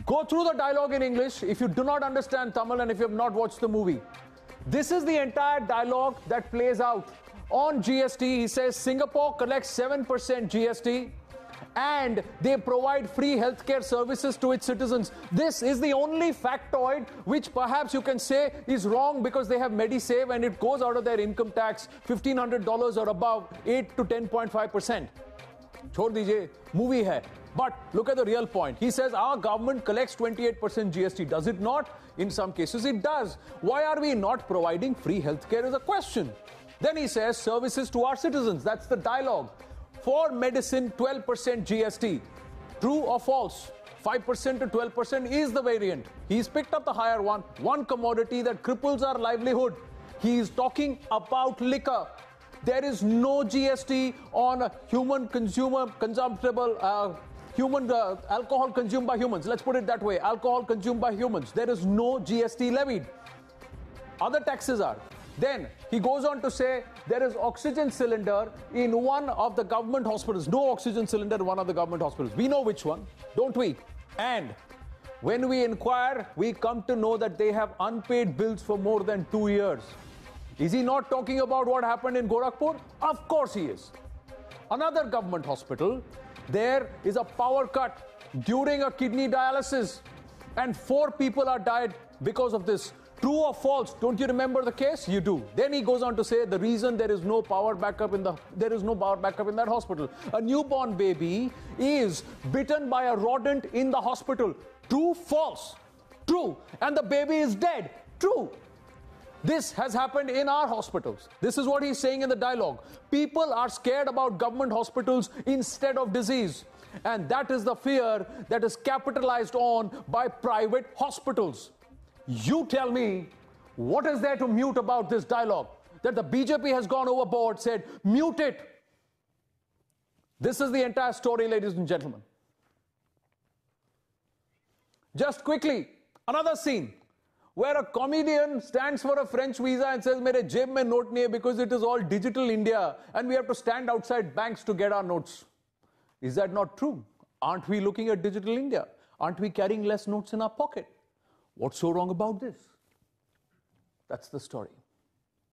Go through the dialogue in English if you do not understand Tamil and if you have not watched the movie. This is the entire dialogue that plays out. On GST, he says Singapore collects 7% GST and they provide free healthcare services to its citizens. This is the only factoid which perhaps you can say is wrong because they have MediSave and it goes out of their income tax $1,500 or above, 8 to 10.5%. Chhod dijiye, movie hai. But look at the real point. He says our government collects 28% GST. Does it not? In some cases it does. Why are we not providing free healthcare is a question. Then he says services to our citizens. That's the dialogue. For medicine, 12% GST. True or false? 5% to 12% is the variant. He's picked up the higher one. One commodity that cripples our livelihood. He's talking about liquor. There is no GST on human alcohol consumed by humans. Let's put it that way. Alcohol consumed by humans. There is no GST levied. Other taxes are. Then he goes on to say there is oxygen cylinder in one of the government hospitals. No oxygen cylinder in one of the government hospitals. We know which one, don't we? And when we inquire, we come to know that they have unpaid bills for more than 2 years. Is he not talking about what happened in Gorakhpur? Of course he is. Another government hospital, there is a power cut during a kidney dialysis and 4 people are died because of this. True or false? Don't you remember the case? You do. Then he goes on to say the reason there is no power backup in that hospital. A newborn baby is bitten by a rodent in the hospital. True, false? True. And the baby is dead. True. This has happened in our hospitals. This is what he's saying in the dialogue. People are scared about government hospitals instead of disease. And that is the fear that is capitalized on by private hospitals. You tell me, what is there to mute about this dialogue? That the BJP has gone overboard, said, mute it. This is the entire story, ladies and gentlemen. Just quickly, another scene where a comedian stands for a French visa and says, mere jeb mein note nahi hai because it is all digital India and we have to stand outside banks to get our notes. Is that not true? Aren't we looking at digital India? Aren't we carrying less notes in our pocket? What's so wrong about this? That's the story.